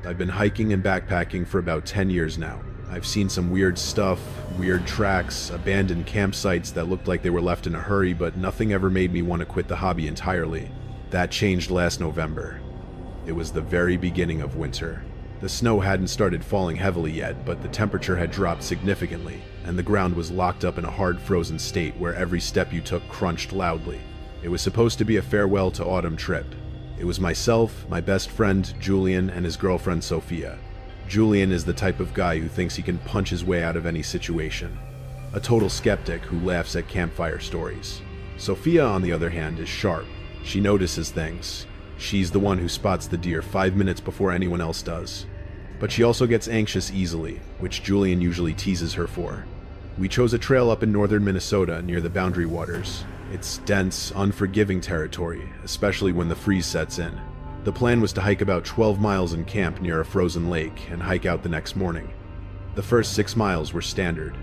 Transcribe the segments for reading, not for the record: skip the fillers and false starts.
I've been hiking and backpacking for about 10 years now. I've seen some weird stuff, weird tracks, abandoned campsites that looked like they were left in a hurry, but nothing ever made me want to quit the hobby entirely. That changed last November. It was the very beginning of winter. The snow hadn't started falling heavily yet, but the temperature had dropped significantly, and the ground was locked up in a hard frozen state where every step you took crunched loudly. It was supposed to be a farewell to autumn trip. It was myself, my best friend Julian, and his girlfriend Sophia. Julian is the type of guy who thinks he can punch his way out of any situation. A total skeptic who laughs at campfire stories. Sophia, on the other hand, is sharp. She notices things. She's the one who spots the deer 5 minutes before anyone else does. But she also gets anxious easily, which Julian usually teases her for. We chose a trail up in northern Minnesota near the Boundary Waters. It's dense, unforgiving territory, especially when the freeze sets in. The plan was to hike about 12 miles and camp near a frozen lake and hike out the next morning. The first 6 miles were standard.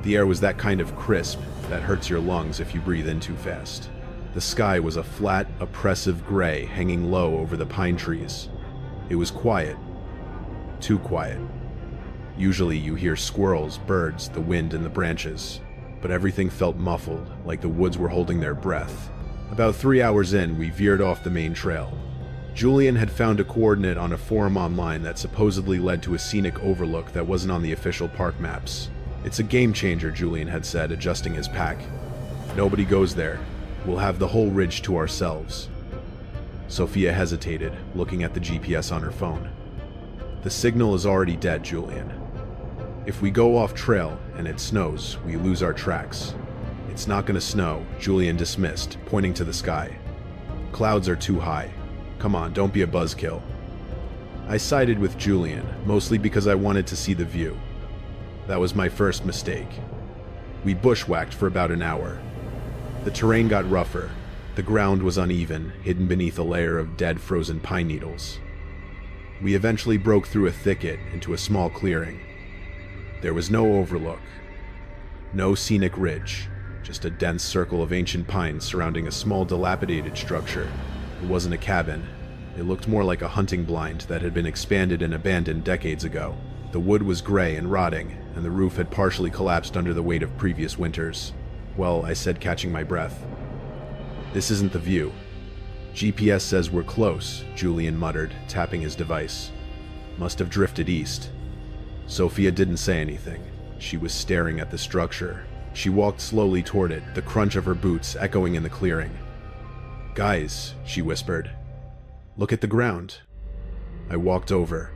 The air was that kind of crisp that hurts your lungs if you breathe in too fast. The sky was a flat, oppressive gray hanging low over the pine trees. It was quiet. Too quiet. Usually you hear squirrels, birds, the wind, and the branches, but everything felt muffled, like the woods were holding their breath. About 3 hours in, we veered off the main trail. Julian had found a coordinate on a forum online that supposedly led to a scenic overlook that wasn't on the official park maps. It's a game changer, Julian had said, adjusting his pack. Nobody goes there. We'll have the whole ridge to ourselves. Sophia hesitated, looking at the GPS on her phone. The signal is already dead, Julian. If we go off trail and it snows, we lose our tracks. It's not gonna snow, Julian dismissed, pointing to the sky. Clouds are too high. Come on, don't be a buzzkill. I sided with Julian, mostly because I wanted to see the view. That was my first mistake. We bushwhacked for about an hour. The terrain got rougher. The ground was uneven, hidden beneath a layer of dead frozen pine needles. We eventually broke through a thicket into a small clearing. There was no overlook, no scenic ridge, just a dense circle of ancient pines surrounding a small dilapidated structure. It wasn't a cabin. It looked more like a hunting blind that had been expanded and abandoned decades ago. The wood was gray and rotting, and the roof had partially collapsed under the weight of previous winters. Well, I said, catching my breath. This isn't the view. GPS says we're close, Julian muttered, tapping his device. Must have drifted east. Sophia didn't say anything. She was staring at the structure. She walked slowly toward it, the crunch of her boots echoing in the clearing. Guys, she whispered. Look at the ground. I walked over.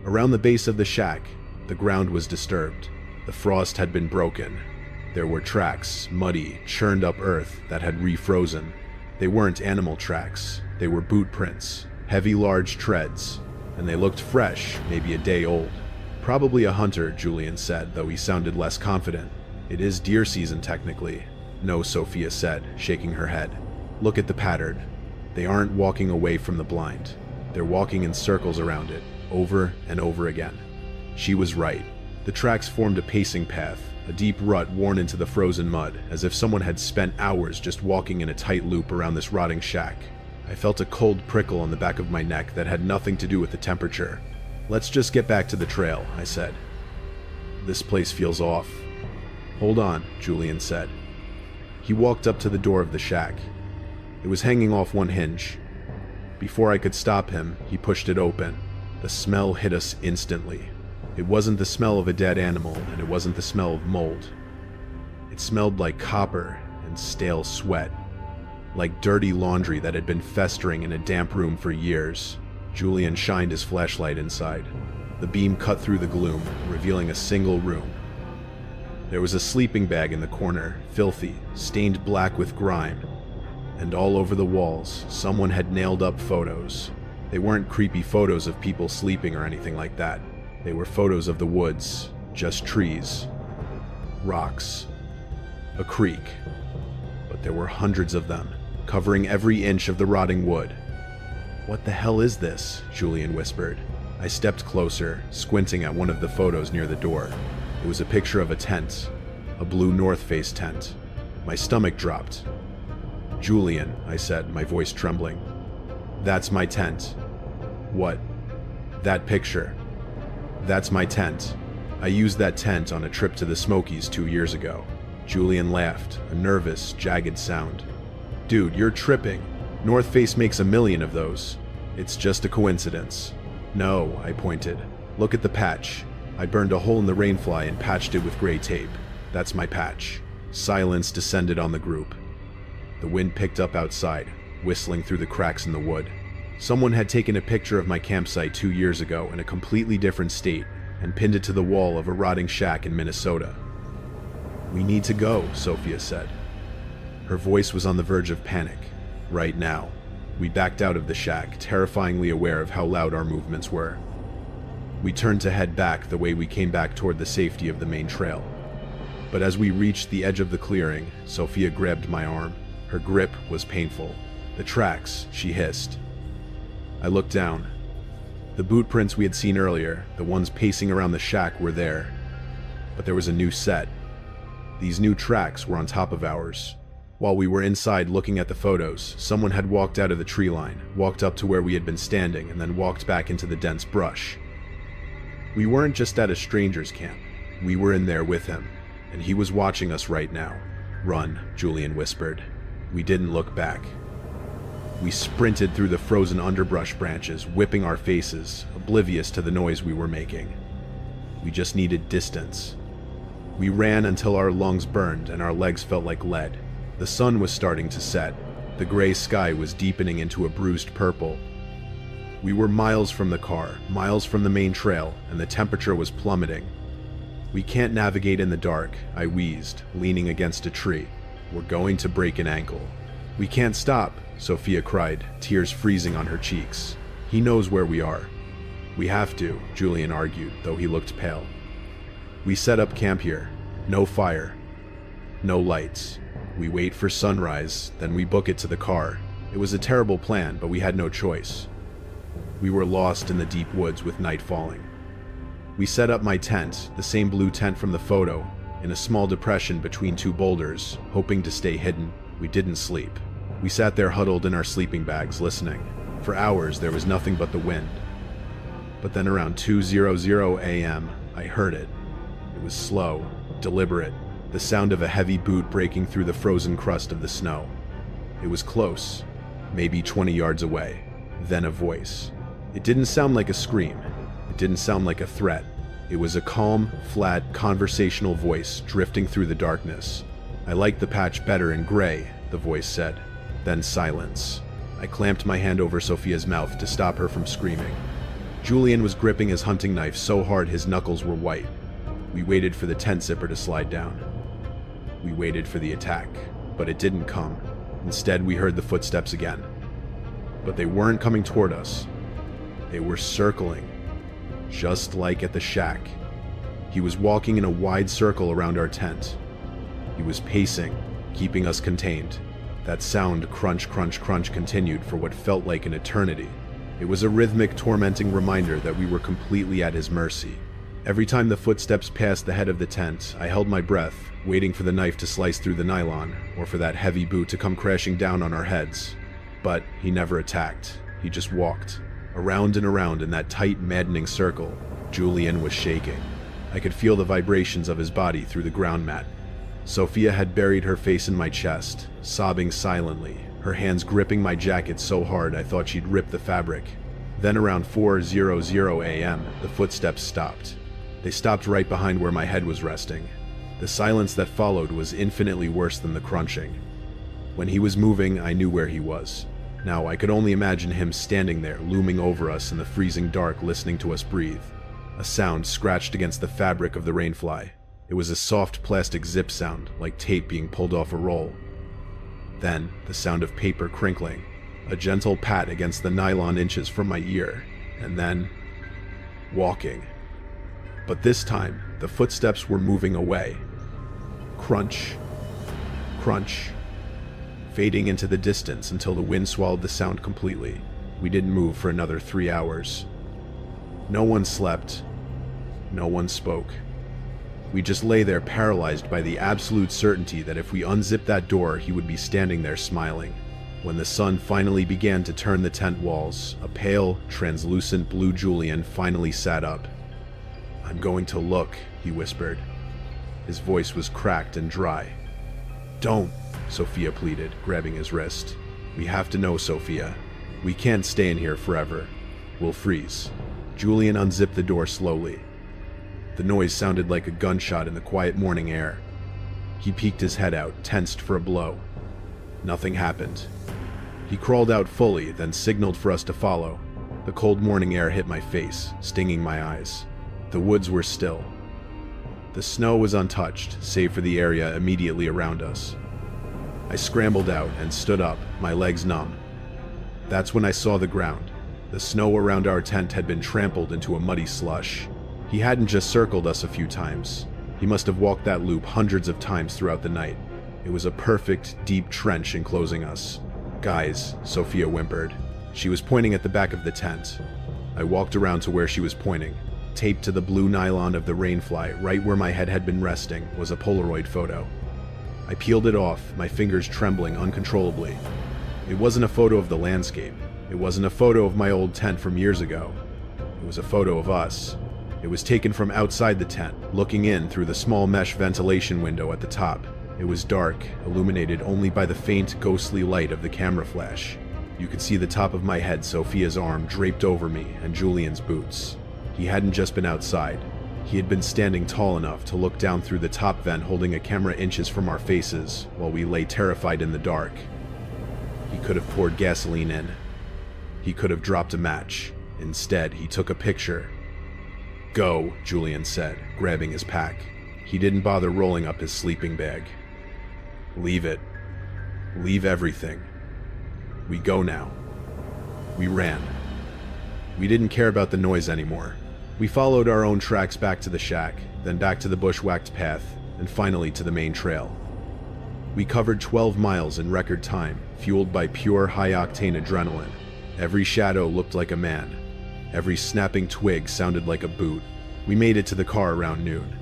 Around the base of the shack, the ground was disturbed. The frost had been broken. There were tracks, muddy, churned up earth that had refrozen. They weren't animal tracks. They were boot prints, heavy, large treads, and they looked fresh, maybe a day old. Probably a hunter, Julian said, though he sounded less confident. It is deer season, technically. No, Sophia said, shaking her head. Look at the pattern. They aren't walking away from the blind. They're walking in circles around it, over and over again. She was right. The tracks formed a pacing path, a deep rut worn into the frozen mud, as if someone had spent hours just walking in a tight loop around this rotting shack. I felt a cold prickle on the back of my neck that had nothing to do with the temperature. Let's just get back to the trail, I said. This place feels off. Hold on, Julian said. He walked up to the door of the shack. It was hanging off one hinge. Before I could stop him, he pushed it open. The smell hit us instantly. It wasn't the smell of a dead animal, and it wasn't the smell of mold. It smelled like copper and stale sweat, like dirty laundry that had been festering in a damp room for years. Julian shined his flashlight inside. The beam cut through the gloom, revealing a single room. There was a sleeping bag in the corner, filthy, stained black with grime. And all over the walls, someone had nailed up photos. They weren't creepy photos of people sleeping or anything like that. They were photos of the woods, just trees, rocks, a creek. But there were hundreds of them, covering every inch of the rotting wood. What the hell is this? Julian whispered. I stepped closer, squinting at one of the photos near the door. It was a picture of a tent, a blue North Face tent. My stomach dropped. Julian, I said, my voice trembling. That's my tent. What? That picture. That's my tent. I used that tent on a trip to the Smokies 2 years ago. Julian laughed, a nervous, jagged sound. Dude, you're tripping. North Face makes 1 million of those. It's just a coincidence. No, I pointed. Look at the patch. I burned a hole in the rainfly and patched it with gray tape. That's my patch. Silence descended on the group. The wind picked up outside, whistling through the cracks in the wood. Someone had taken a picture of my campsite 2 years ago in a completely different state and pinned it to the wall of a rotting shack in Minnesota. We need to go, Sophia said. Her voice was on the verge of panic. Right now. We backed out of the shack, terrifyingly aware of how loud our movements were. We turned to head back the way we came back toward the safety of the main trail. But as we reached the edge of the clearing, Sophia grabbed my arm. Her grip was painful. The tracks, she hissed. I looked down. The boot prints we had seen earlier, the ones pacing around the shack, were there. But there was a new set. These new tracks were on top of ours. While we were inside looking at the photos, someone had walked out of the tree line, walked up to where we had been standing, and then walked back into the dense brush. We weren't just at a stranger's camp. We were in there with him, and he was watching us right now. Run, Julian whispered. We didn't look back. We sprinted through the frozen underbrush branches, whipping our faces, oblivious to the noise we were making. We just needed distance. We ran until our lungs burned and our legs felt like lead. The sun was starting to set. The gray sky was deepening into a bruised purple. We were miles from the car, miles from the main trail, and the temperature was plummeting. We can't navigate in the dark, I wheezed, leaning against a tree. We're going to break an ankle. We can't stop, Sophia cried, tears freezing on her cheeks. He knows where we are. We have to, Julian argued, though he looked pale. We set up camp here. No fire. No lights. We wait for sunrise, then we book it to the car. It was a terrible plan, but we had no choice. We were lost in the deep woods with night falling. We set up my tent, the same blue tent from the photo, in a small depression between 2 boulders, hoping to stay hidden. We didn't sleep. We sat there huddled in our sleeping bags, listening. For hours, there was nothing but the wind. But then around 2:00 a.m., I heard it. It was slow, deliberate, the sound of a heavy boot breaking through the frozen crust of the snow. It was close, maybe 20 yards away. Then a voice. It didn't sound like a scream. It didn't sound like a threat. It was a calm, flat, conversational voice drifting through the darkness. I liked the patch better in gray, the voice said. Then silence. I clamped my hand over Sophia's mouth to stop her from screaming. Julian was gripping his hunting knife so hard his knuckles were white. We waited for the tent zipper to slide down. We waited for the attack, but it didn't come. Instead, we heard the footsteps again. But they weren't coming toward us. They were circling, just like at the shack. He was walking in a wide circle around our tent. He was pacing, keeping us contained. That sound, crunch, crunch, crunch, continued for what felt like an eternity. It was a rhythmic, tormenting reminder that we were completely at his mercy. Every time the footsteps passed the head of the tent, I held my breath, waiting for the knife to slice through the nylon, or for that heavy boot to come crashing down on our heads. But he never attacked. He just walked, around and around in that tight, maddening circle. Julian was shaking. I could feel the vibrations of his body through the ground mat. Sophia had buried her face in my chest, sobbing silently, her hands gripping my jacket so hard I thought she'd rip the fabric. Then around 4:00 a.m., the footsteps stopped. They stopped right behind where my head was resting. The silence that followed was infinitely worse than the crunching. When he was moving, I knew where he was. Now I could only imagine him standing there, looming over us in the freezing dark, listening to us breathe. A sound scratched against the fabric of the rainfly. It was a soft plastic zip sound, like tape being pulled off a roll. Then, the sound of paper crinkling, a gentle pat against the nylon inches from my ear, and then walking. But this time, the footsteps were moving away. Crunch, crunch, fading into the distance until the wind swallowed the sound completely. We didn't move for another 3 hours. No one slept. No one spoke. We just lay there paralyzed by the absolute certainty that if we unzipped that door, he would be standing there smiling. When the sun finally began to turn the tent walls, a pale, translucent blue Julian finally sat up. "I'm going to look," he whispered. His voice was cracked and dry. "Don't," Sophia pleaded, grabbing his wrist. "We have to know, Sophia. We can't stay in here forever. We'll freeze." Julian unzipped the door slowly. The noise sounded like a gunshot in the quiet morning air. He peeked his head out, tensed for a blow. Nothing happened. He crawled out fully, then signaled for us to follow. The cold morning air hit my face, stinging my eyes. The woods were still. The snow was untouched, save for the area immediately around us. I scrambled out and stood up, my legs numb. That's when I saw the ground. The snow around our tent had been trampled into a muddy slush. He hadn't just circled us a few times. He must have walked that loop hundreds of times throughout the night. It was a perfect, deep trench enclosing us. "Guys," Sophia whimpered. She was pointing at the back of the tent. I walked around to where she was pointing. Taped to the blue nylon of the rainfly, right where my head had been resting, was a Polaroid photo. I peeled it off, my fingers trembling uncontrollably. It wasn't a photo of the landscape. It wasn't a photo of my old tent from years ago. It was a photo of us. It was taken from outside the tent, looking in through the small mesh ventilation window at the top. It was dark, illuminated only by the faint, ghostly light of the camera flash. You could see the top of my head, Sophia's arm draped over me, and Julian's boots. He hadn't just been outside. He had been standing tall enough to look down through the top vent, holding a camera inches from our faces, while we lay terrified in the dark. He could have poured gasoline in. He could have dropped a match. Instead, he took a picture. "Go," Julian said, grabbing his pack. He didn't bother rolling up his sleeping bag. "Leave it. Leave everything. We go now." We ran. We didn't care about the noise anymore. We followed our own tracks back to the shack, then back to the bushwhacked path, and finally to the main trail. We covered 12 miles in record time, fueled by pure high-octane adrenaline. Every shadow looked like a man. Every snapping twig sounded like a boot. We made it to the car around noon.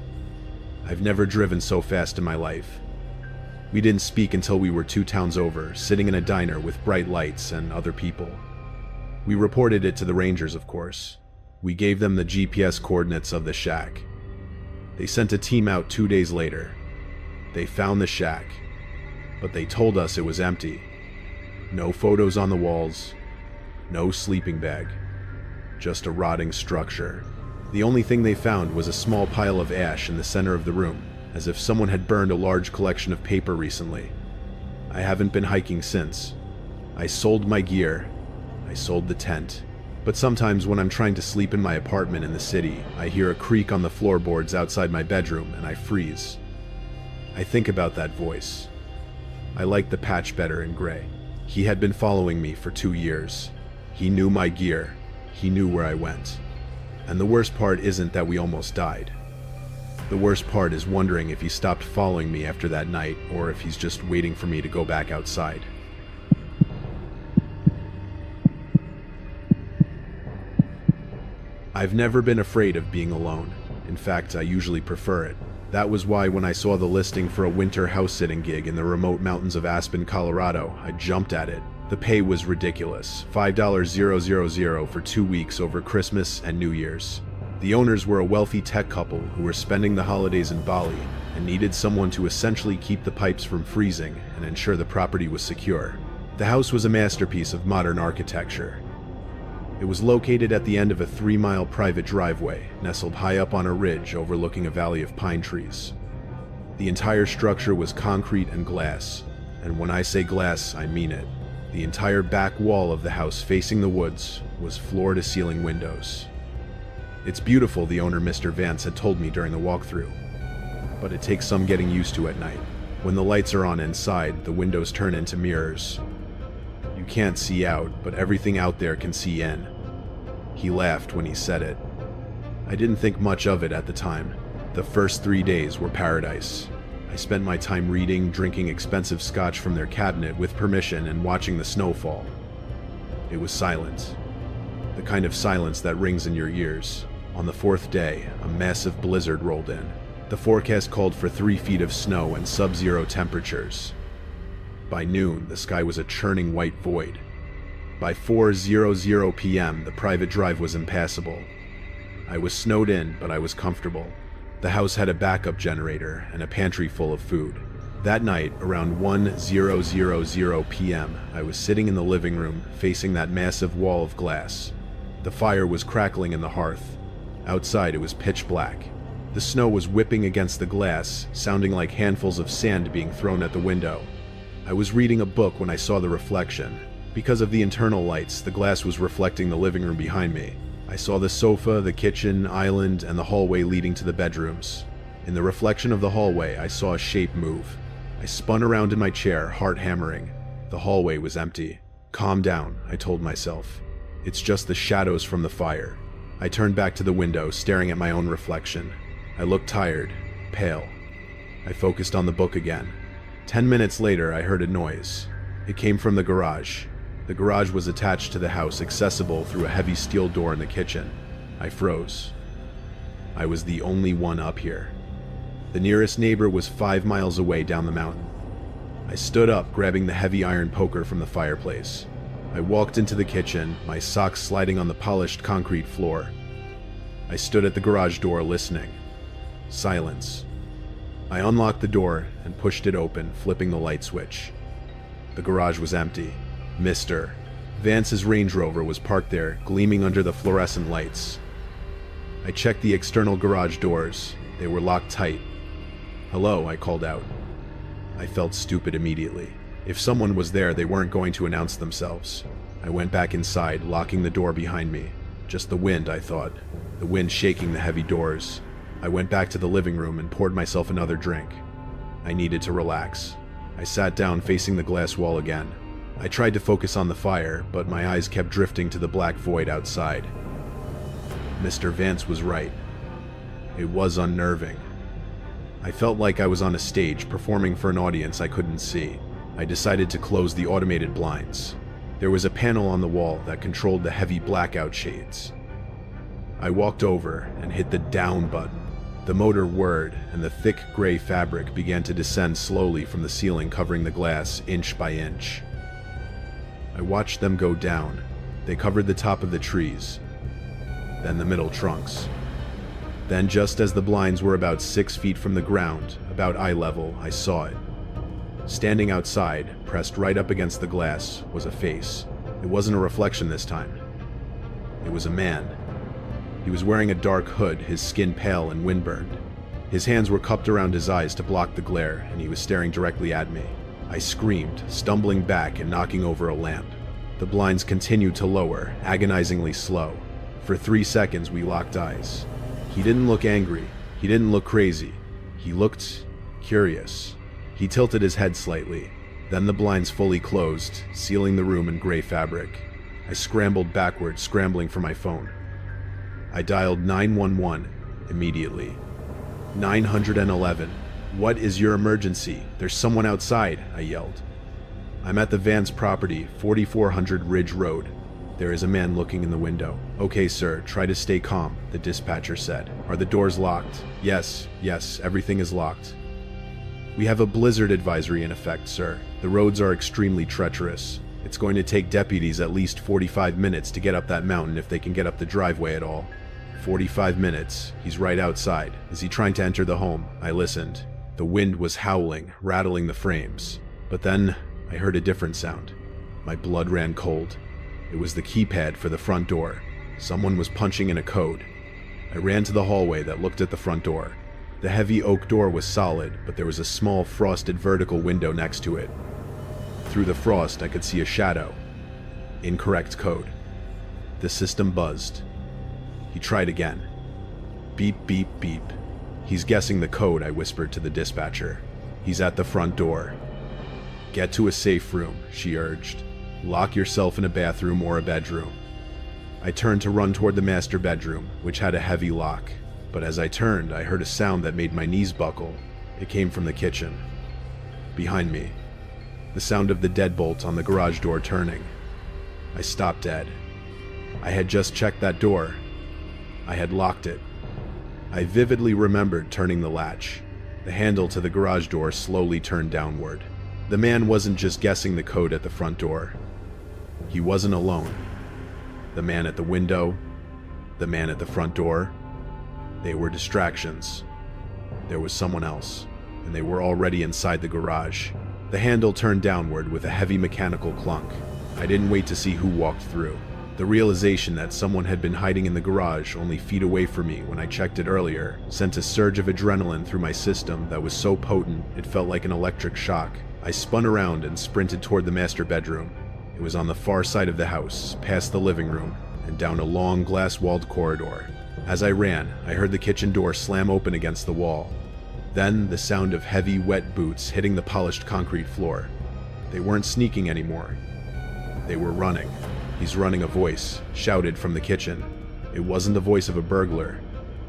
I've never driven so fast in my life. We didn't speak until we were 2 towns over, sitting in a diner with bright lights and other people. We reported it to the Rangers, of course. We gave them the GPS coordinates of the shack. They sent a team out 2 days later. They found the shack, but they told us it was empty. No photos on the walls, no sleeping bag, just a rotting structure. The only thing they found was a small pile of ash in the center of the room, as if someone had burned a large collection of paper recently. I haven't been hiking since. I sold my gear. I sold the tent. But sometimes when I'm trying to sleep in my apartment in the city, I hear a creak on the floorboards outside my bedroom and I freeze. I think about that voice. I like the patch better in gray. He had been following me for 2 years. He knew my gear. He knew where I went. And the worst part isn't that we almost died. The worst part is wondering if he stopped following me after that night, or if he's just waiting for me to go back outside. I've never been afraid of being alone. In fact, I usually prefer it. That was why when I saw the listing for a winter house-sitting gig in the remote mountains of Aspen, Colorado, I jumped at it. The pay was ridiculous, $5,000 for 2 weeks over Christmas and New Year's. The owners were a wealthy tech couple who were spending the holidays in Bali and needed someone to essentially keep the pipes from freezing and ensure the property was secure. The house was a masterpiece of modern architecture. It was located at the end of a 3-mile private driveway, nestled high up on a ridge overlooking a valley of pine trees. The entire structure was concrete and glass, and when I say glass, I mean it. The entire back wall of the house facing the woods was floor-to-ceiling windows. It's beautiful, the owner, Mr. Vance, had told me during the walkthrough, but it takes some getting used to at night. When the lights are on inside, the windows turn into mirrors. You can't see out, but everything out there can see in. He laughed when he said it. I didn't think much of it at the time. The first 3 days were paradise. I spent my time reading, drinking expensive scotch from their cabinet with permission, and watching the snow fall. It was silent. The kind of silence that rings in your ears. On the 4th day, a massive blizzard rolled in. The forecast called for 3 feet of snow and sub-zero temperatures. By noon, the sky was a churning white void. By 4:00 p.m., the private drive was impassable. I was snowed in, but I was comfortable. The house had a backup generator and a pantry full of food. That night, around 1:00 p.m., I was sitting in the living room, facing that massive wall of glass. The fire was crackling in the hearth. Outside, it was pitch black. The snow was whipping against the glass, sounding like handfuls of sand being thrown at the window. I was reading a book when I saw the reflection. Because of the internal lights, the glass was reflecting the living room behind me. I saw the sofa, the kitchen, island, and the hallway leading to the bedrooms. In the reflection of the hallway, I saw a shape move. I spun around in my chair, heart hammering. The hallway was empty. Calm down, I told myself. It's just the shadows from the fire. I turned back to the window, staring at my own reflection. I looked tired, pale. I focused on the book again. 10 minutes later, I heard a noise. It came from the garage. The garage was attached to the house, accessible through a heavy steel door in the kitchen. I froze. I was the only one up here. The nearest neighbor was 5 miles away down the mountain. I stood up, grabbing the heavy iron poker from the fireplace. I walked into the kitchen, my socks sliding on the polished concrete floor. I stood at the garage door, listening. Silence. I unlocked the door and pushed it open, flipping the light switch. The garage was empty. Mr. Vance's Range Rover was parked there, gleaming under the fluorescent lights. I checked the external garage doors. They were locked tight. "Hello," I called out. I felt stupid immediately. If someone was there, they weren't going to announce themselves. I went back inside, locking the door behind me. Just the wind, I thought. The wind shaking the heavy doors. I went back to the living room and poured myself another drink. I needed to relax. I sat down facing the glass wall again. I tried to focus on the fire, but my eyes kept drifting to the black void outside. Mr. Vance was right. It was unnerving. I felt like I was on a stage, performing for an audience I couldn't see. I decided to close the automated blinds. There was a panel on the wall that controlled the heavy blackout shades. I walked over and hit the down button. The motor whirred, and the thick gray fabric began to descend slowly from the ceiling, covering the glass inch by inch. I watched them go down. They covered the top of the trees, then the middle trunks. Then, just as the blinds were about 6 feet from the ground, about eye level, I saw it. Standing outside, pressed right up against the glass, was a face. It wasn't a reflection this time. It was a man. He was wearing a dark hood, his skin pale and windburned. His hands were cupped around his eyes to block the glare, and he was staring directly at me. I screamed, stumbling back and knocking over a lamp. The blinds continued to lower, agonizingly slow. For 3 seconds, we locked eyes. He didn't look angry. He didn't look crazy. He looked curious. He tilted his head slightly. Then the blinds fully closed, sealing the room in gray fabric. I scrambled backwards, scrambling for my phone. I dialed 911 immediately. 911. "What is your emergency? There's someone outside," I yelled. "I'm at the Vance property, 4400 Ridge Road. There is a man looking in the window." "Okay, sir, try to stay calm," the dispatcher said. "Are the doors locked?" Yes, everything is locked." "We have a blizzard advisory in effect, sir. The roads are extremely treacherous. It's going to take deputies at least 45 minutes to get up that mountain if they can get up the driveway at all." 45 minutes. He's right outside. Is he trying to enter the home? I listened. The wind was howling, rattling the frames. But then I heard a different sound. My blood ran cold. It was the keypad for the front door. Someone was punching in a code. I ran to the hallway that looked at the front door. The heavy oak door was solid, but there was a small frosted vertical window next to it. Through the frost, I could see a shadow. Incorrect code. The system buzzed. He tried again. Beep, beep, beep. "He's guessing the code," I whispered to the dispatcher. "He's at the front door." "Get to a safe room," she urged. "Lock yourself in a bathroom or a bedroom." I turned to run toward the master bedroom, which had a heavy lock. But as I turned, I heard a sound that made my knees buckle. It came from the kitchen. Behind me. The sound of the deadbolt on the garage door turning. I stopped dead. I had just checked that door. I had locked it. I vividly remembered turning the latch. The handle to the garage door slowly turned downward. The man wasn't just guessing the code at the front door. He wasn't alone. The man at the window, the man at the front door, they were distractions. There was someone else, and they were already inside the garage. The handle turned downward with a heavy mechanical clunk. I didn't wait to see who walked through. The realization that someone had been hiding in the garage only feet away from me when I checked it earlier sent a surge of adrenaline through my system that was so potent it felt like an electric shock. I spun around and sprinted toward the master bedroom. It was on the far side of the house, past the living room, and down a long glass-walled corridor. As I ran, I heard the kitchen door slam open against the wall. Then the sound of heavy, wet boots hitting the polished concrete floor. They weren't sneaking anymore. They were running. "He's running," a voice shouted from the kitchen. It wasn't the voice of a burglar.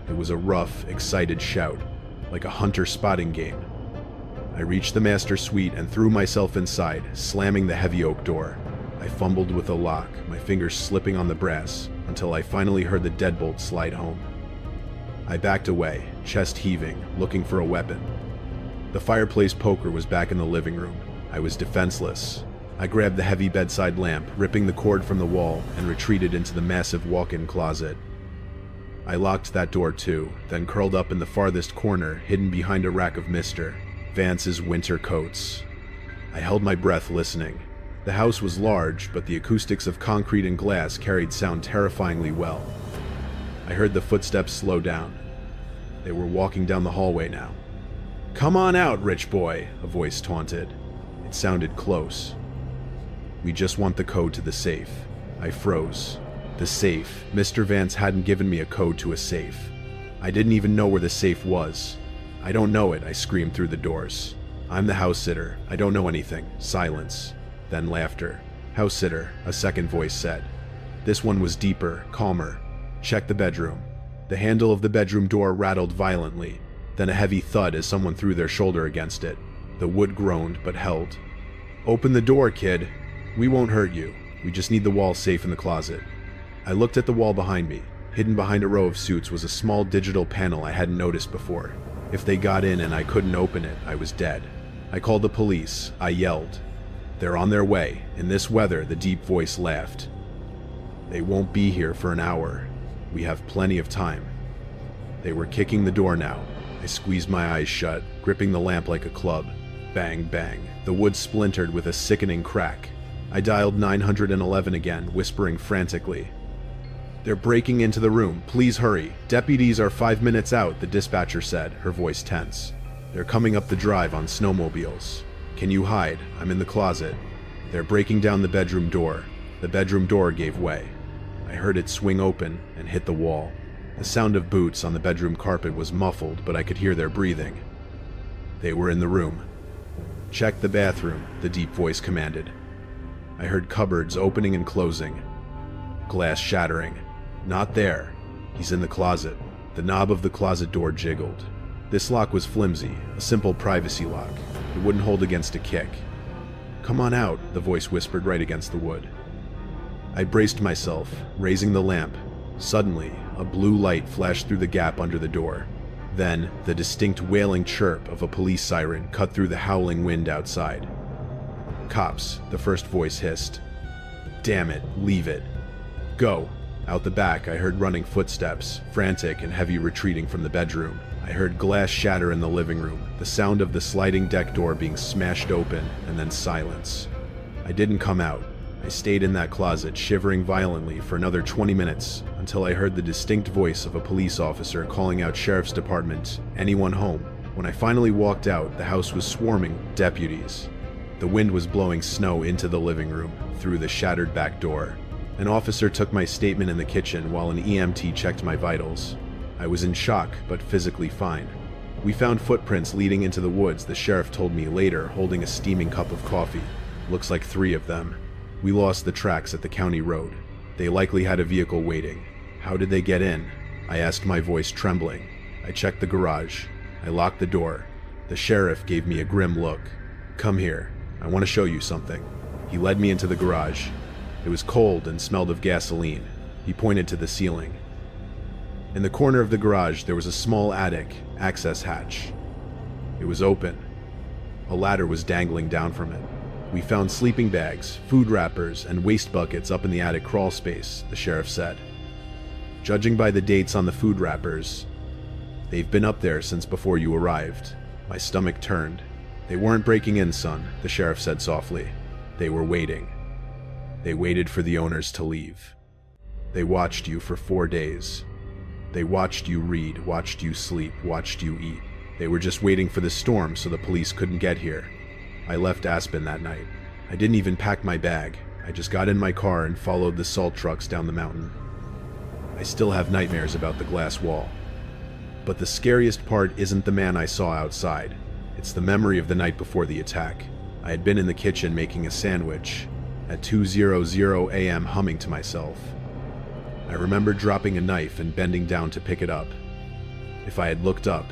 It was a rough, excited shout, like a hunter spotting game. I reached the master suite and threw myself inside, slamming the heavy oak door. I fumbled with the lock, my fingers slipping on the brass, until I finally heard the deadbolt slide home. I backed away, chest heaving, looking for a weapon. The fireplace poker was back in the living room. I was defenseless. I grabbed the heavy bedside lamp, ripping the cord from the wall, and retreated into the massive walk-in closet. I locked that door too, then curled up in the farthest corner, hidden behind a rack of Mr. Vance's winter coats. I held my breath listening. The house was large, but the acoustics of concrete and glass carried sound terrifyingly well. I heard the footsteps slow down. They were walking down the hallway now. "Come on out, rich boy," a voice taunted. It sounded close. "We just want the code to the safe." I froze. The safe. Mr. Vance hadn't given me a code to a safe. I didn't even know where the safe was. "I don't know it," I screamed through the doors. "I'm the house sitter. I don't know anything." Silence. Then laughter. "House sitter," a second voice said. This one was deeper, calmer. "Check the bedroom." The handle of the bedroom door rattled violently, then a heavy thud as someone threw their shoulder against it. The wood groaned, but held. "Open the door, kid. We won't hurt you. We just need the wall safe in the closet." I looked at the wall behind me. Hidden behind a row of suits was a small digital panel I hadn't noticed before. If they got in and I couldn't open it, I was dead. I called the police. I yelled. "They're on their way." In this weather, the deep voice laughed. "They won't be here for an hour. We have plenty of time." They were kicking the door now. I squeezed my eyes shut, gripping the lamp like a club. Bang, bang. The wood splintered with a sickening crack. I dialed 911 again, whispering frantically. "They're breaking into the room. Please hurry. Deputies are 5 minutes out," the dispatcher said, her voice tense. "They're coming up the drive on snowmobiles. Can you hide? I'm in the closet. They're breaking down the bedroom door." The bedroom door gave way. I heard it swing open and hit the wall. The sound of boots on the bedroom carpet was muffled, but I could hear their breathing. They were in the room. "Check the bathroom," the deep voice commanded. I heard cupboards opening and closing. Glass shattering. "Not there. He's in the closet." The knob of the closet door jiggled. This lock was flimsy, a simple privacy lock. It wouldn't hold against a kick. "Come on out," the voice whispered right against the wood. I braced myself, raising the lamp. Suddenly, a blue light flashed through the gap under the door. Then, the distinct wailing chirp of a police siren cut through the howling wind outside. "Cops," the first voice hissed. "Damn it, leave it. Go." Out the back, I heard running footsteps, frantic and heavy retreating from the bedroom. I heard glass shatter in the living room, the sound of the sliding deck door being smashed open, and then silence. I didn't come out. I stayed in that closet, shivering violently for another 20 minutes, until I heard the distinct voice of a police officer calling out Sheriff's Department, "Anyone home?" When I finally walked out, the house was swarming with deputies. The wind was blowing snow into the living room, through the shattered back door. An officer took my statement in the kitchen while an EMT checked my vitals. I was in shock, but physically fine. "We found footprints leading into the woods," the sheriff told me later, holding a steaming cup of coffee. "Looks like 3 of them. We lost the tracks at the county road. They likely had a vehicle waiting." "How did they get in?" I asked, my voice trembling. I checked the garage. I locked the door. The sheriff gave me a grim look. "Come here. I want to show you something." He led me into the garage. It was cold and smelled of gasoline. He pointed to the ceiling. In the corner of the garage, there was a small attic access hatch. It was open. A ladder was dangling down from it. We found sleeping bags, food wrappers, and waste buckets up in the attic crawl space, the sheriff said. Judging by the dates on the food wrappers, they've been up there since before you arrived. My stomach turned. They weren't breaking in, son, the sheriff said softly. They were waiting. They waited for the owners to leave. They watched you for 4 days. They watched you read, watched you sleep, watched you eat. They were just waiting for the storm so the police couldn't get here. I left Aspen that night. I didn't even pack my bag. I just got in my car and followed the salt trucks down the mountain. I still have nightmares about the glass wall. But the scariest part isn't the man I saw outside. It's the memory of the night before the attack. I had been in the kitchen making a sandwich at 2:00 a.m. humming to myself. I remember dropping a knife and bending down to pick it up. If I had looked up,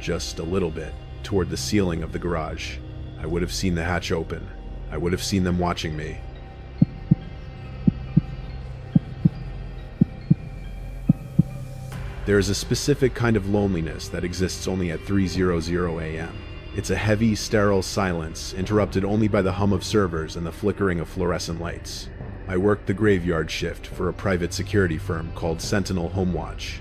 just a little bit, toward the ceiling of the garage, I would have seen the hatch open. I would have seen them watching me. There is a specific kind of loneliness that exists only at 3:00 a.m. It's a heavy, sterile silence, interrupted only by the hum of servers and the flickering of fluorescent lights. I worked the graveyard shift for a private security firm called Sentinel Homewatch.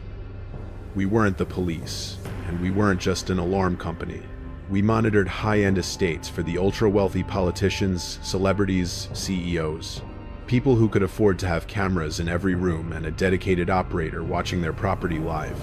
We weren't the police, and we weren't just an alarm company. We monitored high-end estates for the ultra-wealthy politicians, celebrities, CEOs. People who could afford to have cameras in every room and a dedicated operator watching their property live.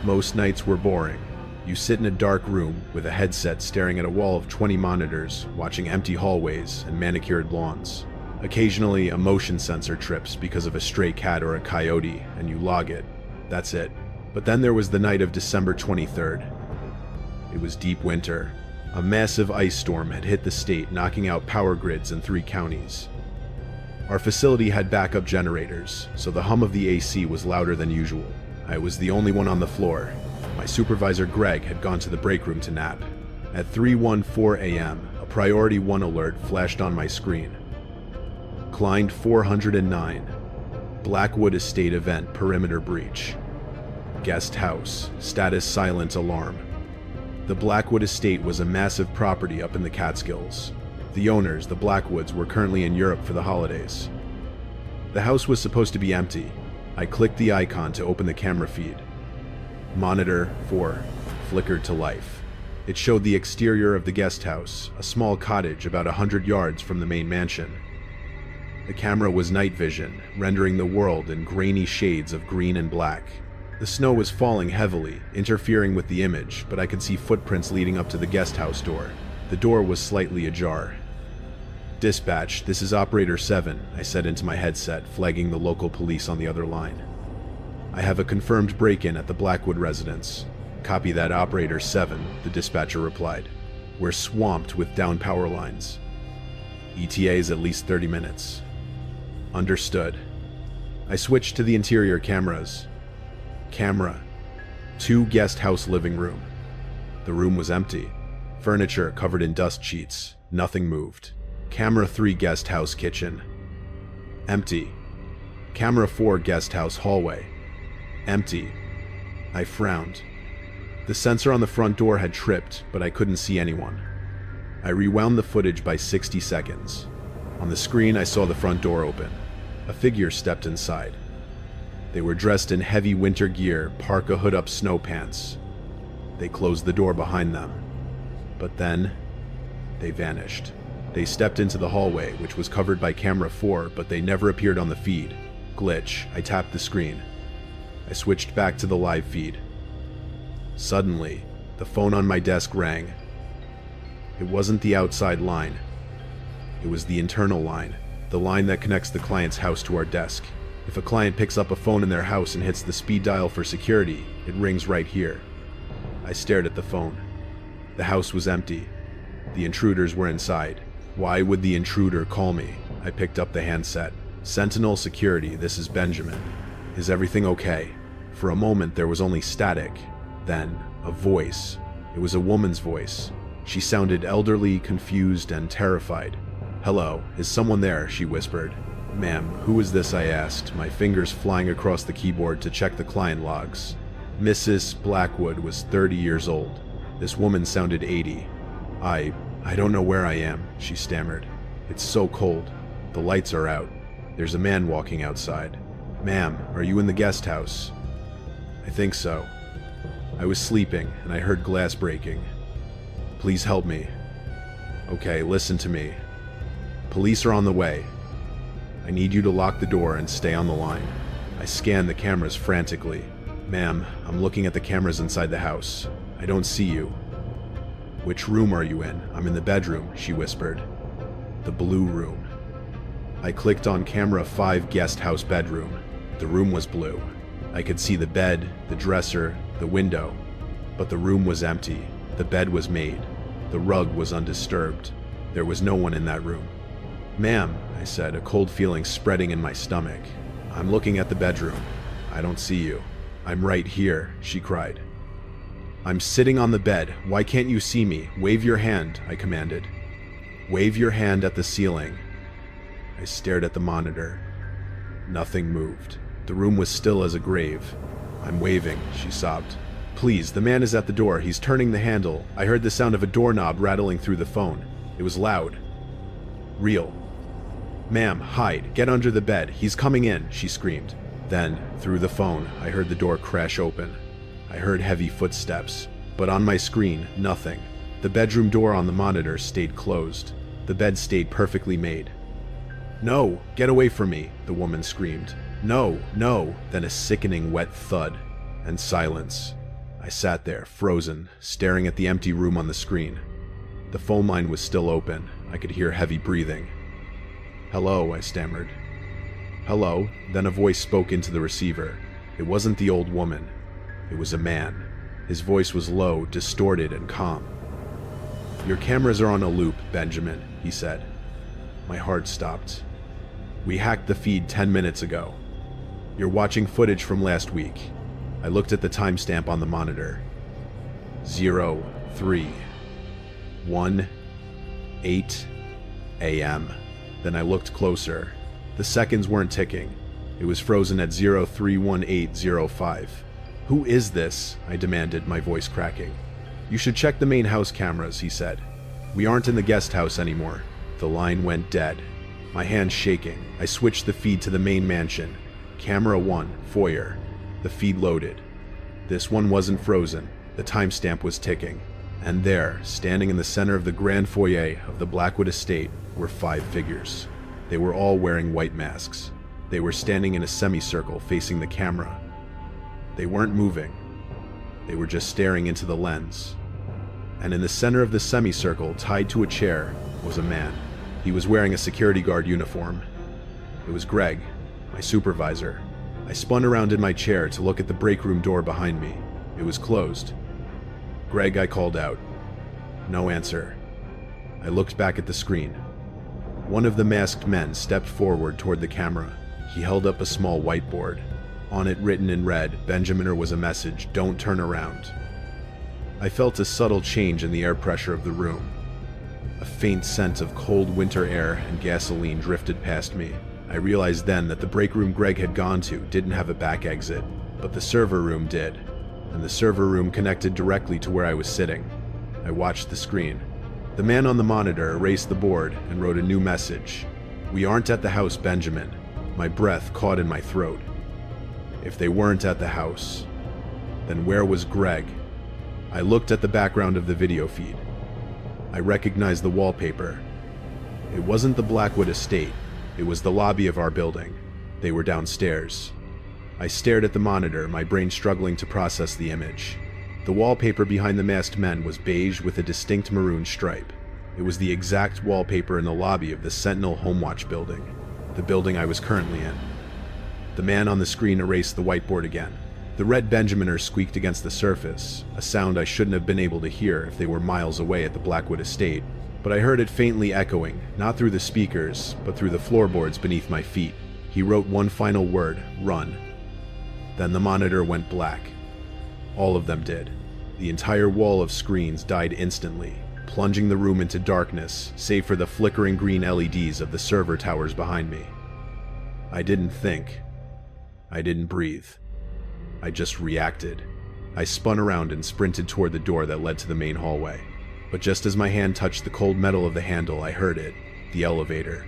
Most nights were boring. You sit in a dark room with a headset staring at a wall of 20 monitors, watching empty hallways and manicured lawns. Occasionally, a motion sensor trips because of a stray cat or a coyote, and you log it. That's it. But then there was the night of December 23rd. It was deep winter. A massive ice storm had hit the state, knocking out power grids in 3 counties. Our facility had backup generators, so the hum of the AC was louder than usual. I was the only one on the floor. My supervisor, Greg, had gone to the break room to nap. At 3:14 a.m., a Priority 1 alert flashed on my screen. Client 409. Blackwood Estate Event Perimeter Breach. Guest House. Status Silent Alarm. The Blackwood Estate was a massive property up in the Catskills. The owners, the Blackwoods, were currently in Europe for the holidays. The house was supposed to be empty. I clicked the icon to open the camera feed. Monitor 4 flickered to life. It showed the exterior of the guest house, a small cottage about 100 yards from the main mansion. The camera was night vision, rendering the world in grainy shades of green and black. The snow was falling heavily, interfering with the image, but I could see footprints leading up to the guest house door. The door was slightly ajar. "Dispatch, this is Operator 7, I said into my headset, flagging the local police on the other line. "I have a confirmed break-in at the Blackwood residence." "Copy that, Operator 7, the dispatcher replied. "We're swamped with down power lines. ETA is at least 30 minutes. "Understood." I switched to the interior cameras. Camera 2 guest house living room. The room was empty. Furniture covered in dust sheets. Nothing moved. Camera 3 guest house kitchen. Empty. Camera 4 guest house hallway. Empty. I frowned. The sensor on the front door had tripped, but I couldn't see anyone. I rewound the footage by 60 seconds. On the screen, I saw the front door open. A figure stepped inside. They were dressed in heavy winter gear, parka hood-up snow pants. They closed the door behind them. But then, they vanished. They stepped into the hallway, which was covered by camera 4, but they never appeared on the feed. Glitch. I tapped the screen. I switched back to the live feed. Suddenly, the phone on my desk rang. It wasn't the outside line. It was the internal line, the line that connects the client's house to our desk. If a client picks up a phone in their house and hits the speed dial for security, it rings right here. I stared at the phone. The house was empty. The intruders were inside. Why would the intruder call me? I picked up the handset. "Sentinel Security, this is Benjamin. Is everything okay?" For a moment there was only static. Then, a voice. It was a woman's voice. She sounded elderly, confused, and terrified. "Hello, is someone there?" she whispered. "Ma'am, who is this?" I asked, my fingers flying across the keyboard to check the client logs. Mrs. Blackwood was 30 years old. This woman sounded 80. I don't know where I am, she stammered. It's so cold. The lights are out. There's a man walking outside. Ma'am, are you in the guest house? I think so. I was sleeping, and I heard glass breaking. Please help me. Okay, listen to me. Police are on the way. I need you to lock the door and stay on the line. I scanned the cameras frantically. Ma'am, I'm looking at the cameras inside the house. I don't see you. Which room are you in? I'm in the bedroom, she whispered. The blue room. I clicked on camera 5 guest house bedroom. The room was blue. I could see the bed, the dresser, the window, but the room was empty. The bed was made. The rug was undisturbed. There was no one in that room. Ma'am, I said, a cold feeling spreading in my stomach. I'm looking at the bedroom. I don't see you. I'm right here, she cried. I'm sitting on the bed. Why can't you see me? Wave your hand, I commanded. Wave your hand at the ceiling. I stared at the monitor. Nothing moved. The room was still as a grave. I'm waving, she sobbed. Please, the man is at the door. He's turning the handle. I heard the sound of a doorknob rattling through the phone. It was loud. Real. Ma'am, hide. Get under the bed. He's coming in, she screamed. Then, through the phone, I heard the door crash open. I heard heavy footsteps, but on my screen, nothing. The bedroom door on the monitor stayed closed. The bed stayed perfectly made. No, get away from me, the woman screamed. No, no, then a sickening wet thud, and silence. I sat there, frozen, staring at the empty room on the screen. The phone line was still open. I could hear heavy breathing. Hello, I stammered. Hello, then a voice spoke into the receiver. It wasn't the old woman. It was a man. His voice was low, distorted, and calm. Your cameras are on a loop, Benjamin, he said. My heart stopped. We hacked the feed 10 minutes ago. You're watching footage from last week. I looked at the timestamp on the monitor. 03:18 a.m. Then I looked closer. The seconds weren't ticking. It was frozen at 03:18:05. Who is this? I demanded, my voice cracking. You should check the main house cameras, he said. We aren't in the guest house anymore. The line went dead. My hands shaking, I switched the feed to the main mansion. Camera 1, foyer. The feed loaded. This one wasn't frozen. The timestamp was ticking. And there, standing in the center of the grand foyer of the Blackwood estate, were 5 figures. They were all wearing white masks. They were standing in a semicircle facing the camera. They weren't moving. They were just staring into the lens. And in the center of the semicircle, tied to a chair, was a man. He was wearing a security guard uniform. It was Greg, my supervisor. I spun around in my chair to look at the break room door behind me. It was closed. Greg, I called out. No answer. I looked back at the screen. One of the masked men stepped forward toward the camera. He held up a small whiteboard. On it, written in red, Benjamin, was a message, "Don't turn around." I felt a subtle change in the air pressure of the room. A faint scent of cold winter air and gasoline drifted past me. I realized then that the break room Greg had gone to didn't have a back exit, but the server room did, and the server room connected directly to where I was sitting. I watched the screen. The man on the monitor erased the board and wrote a new message. "We aren't at the house, Benjamin." My breath caught in my throat. If they weren't at the house, then where was Greg? I looked at the background of the video feed. I recognized the wallpaper. It wasn't the Blackwood estate. It was the lobby of our building. They were downstairs. I stared at the monitor, my brain struggling to process the image. The wallpaper behind the masked men was beige with a distinct maroon stripe. It was the exact wallpaper in the lobby of the Sentinel Homewatch building, the building I was currently in. The man on the screen erased the whiteboard again. The red Benjaminer squeaked against the surface, a sound I shouldn't have been able to hear if they were miles away at the Blackwood estate, but I heard it faintly echoing, not through the speakers, but through the floorboards beneath my feet. He wrote one final word, "Run." Then the monitor went black. All of them did. The entire wall of screens died instantly, plunging the room into darkness, save for the flickering green LEDs of the server towers behind me. I didn't think. I didn't breathe. I just reacted. I spun around and sprinted toward the door that led to the main hallway. But just as my hand touched the cold metal of the handle, I heard it. The elevator.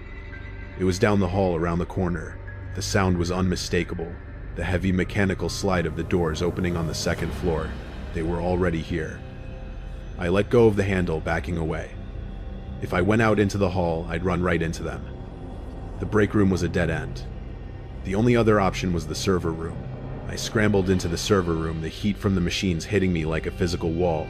It was down the hall around the corner. The sound was unmistakable. The heavy mechanical slide of the doors opening on the second floor. They were already here. I let go of the handle, backing away. If I went out into the hall, I'd run right into them. The break room was a dead end. The only other option was the server room. I scrambled into the server room, the heat from the machines hitting me like a physical wall.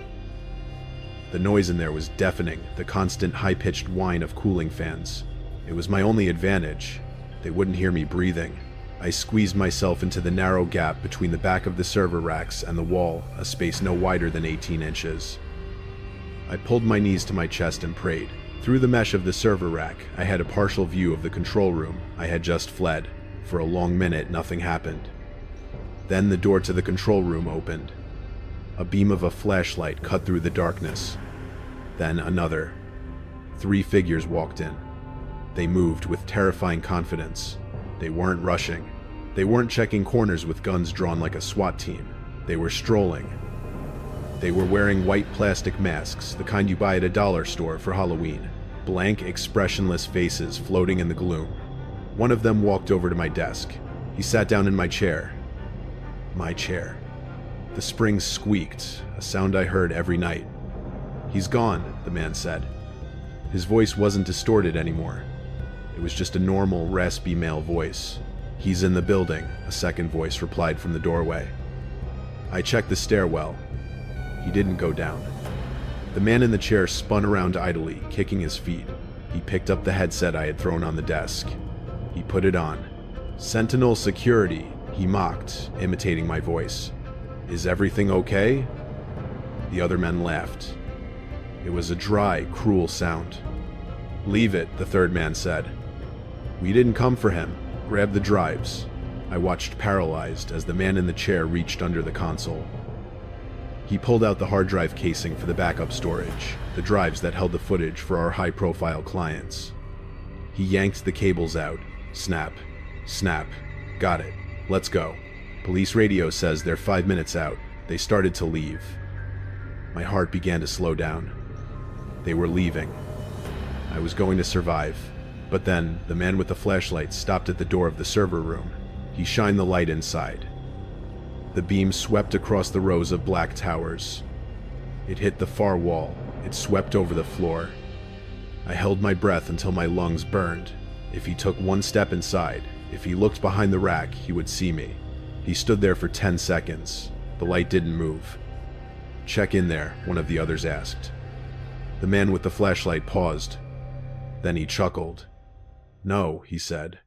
The noise in there was deafening, the constant high-pitched whine of cooling fans. It was my only advantage. They wouldn't hear me breathing. I squeezed myself into the narrow gap between the back of the server racks and the wall, a space no wider than 18 inches. I pulled my knees to my chest and prayed. Through the mesh of the server rack, I had a partial view of the control room I had just fled. For a long minute, nothing happened. Then the door to the control room opened. A beam of a flashlight cut through the darkness. Then another. 3 figures walked in. They moved with terrifying confidence. They weren't rushing. They weren't checking corners with guns drawn like a SWAT team. They were strolling. They were wearing white plastic masks, the kind you buy at a dollar store for Halloween. Blank, expressionless faces floating in the gloom. One of them walked over to my desk. He sat down in my chair. My chair. The springs squeaked, a sound I heard every night. "He's gone," the man said. His voice wasn't distorted anymore. It was just a normal, raspy male voice. "He's in the building," a second voice replied from the doorway. I checked the stairwell. He didn't go down. The man in the chair spun around idly, kicking his feet. He picked up the headset I had thrown on the desk. He put it on. "Sentinel security," he mocked, imitating my voice. "Is everything okay?" The other men laughed. It was a dry, cruel sound. "Leave it," the third man said. "We didn't come for him. Grab the drives." I watched paralyzed as the man in the chair reached under the console. He pulled out the hard drive casing for the backup storage, the drives that held the footage for our high-profile clients. He yanked the cables out. Snap. Snap. "Got it. Let's go. Police radio says they're 5 minutes out." They started to leave. My heart began to slow down. They were leaving. I was going to survive. But then, the man with the flashlight stopped at the door of the server room. He shined the light inside. The beam swept across the rows of black towers. It hit the far wall. It swept over the floor. I held my breath until my lungs burned. If he took one step inside, if he looked behind the rack, he would see me. He stood there for 10 seconds. The light didn't move. "Check in there," one of the others asked. The man with the flashlight paused. Then he chuckled. "No," he said.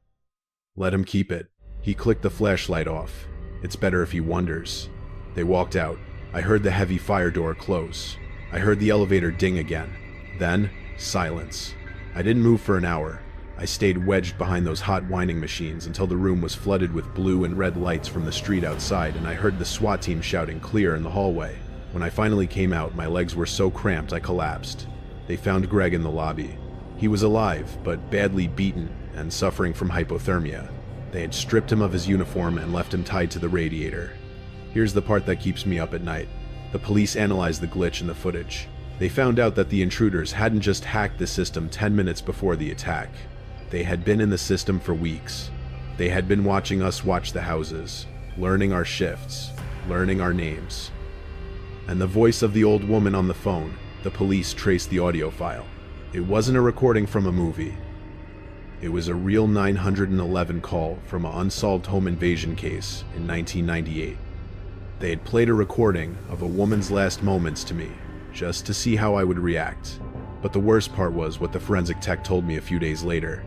"Let him keep it." He clicked the flashlight off. "It's better if he wonders." They walked out. I heard the heavy fire door close. I heard the elevator ding again. Then, silence. I didn't move for an hour. I stayed wedged behind those hot winding machines until the room was flooded with blue and red lights from the street outside, and I heard the SWAT team shouting clear in the hallway. When I finally came out, my legs were so cramped I collapsed. They found Greg in the lobby. He was alive, but badly beaten and suffering from hypothermia. They had stripped him of his uniform and left him tied to the radiator. Here's the part that keeps me up at night. The police analyzed the glitch in the footage. They found out that the intruders hadn't just hacked the system 10 minutes before the attack. They had been in the system for weeks. They had been watching us watch the houses, learning our shifts, learning our names. And the voice of the old woman on the phone, the police traced the audio file. It wasn't a recording from a movie. It was a real 911 call from an unsolved home invasion case in 1998. They had played a recording of a woman's last moments to me, just to see how I would react. But the worst part was what the forensic tech told me a few days later.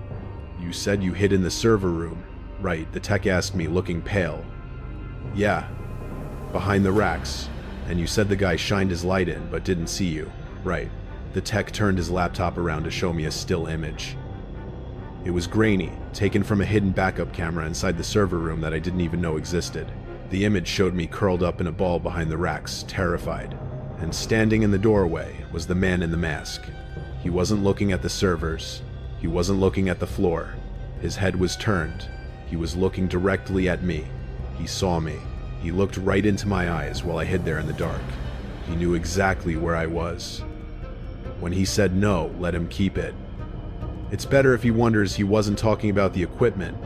"You said you hid in the server room." "Right," the tech asked me, looking pale. "Yeah, behind the racks. And you said the guy shined his light in, but didn't see you." "Right." The tech turned his laptop around to show me a still image. It was grainy, taken from a hidden backup camera inside the server room that I didn't even know existed. The image showed me curled up in a ball behind the racks, terrified. And standing in the doorway was the man in the mask. He wasn't looking at the servers. He wasn't looking at the floor. His head was turned. He was looking directly at me. He saw me. He looked right into my eyes while I hid there in the dark. He knew exactly where I was. When he said no, let him keep it. It's better if he wonders he wasn't talking about the equipment.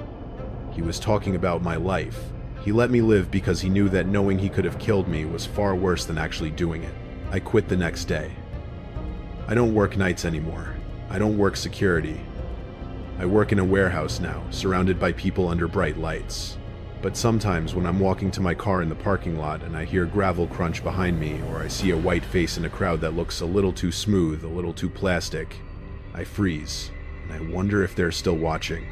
He was talking about my life. He let me live because he knew that knowing he could have killed me was far worse than actually doing it. I quit the next day. I don't work nights anymore. I don't work security. I work in a warehouse now, surrounded by people under bright lights. But sometimes when I'm walking to my car in the parking lot and I hear gravel crunch behind me, or I see a white face in a crowd that looks a little too smooth, a little too plastic, I freeze, and I wonder if they're still watching.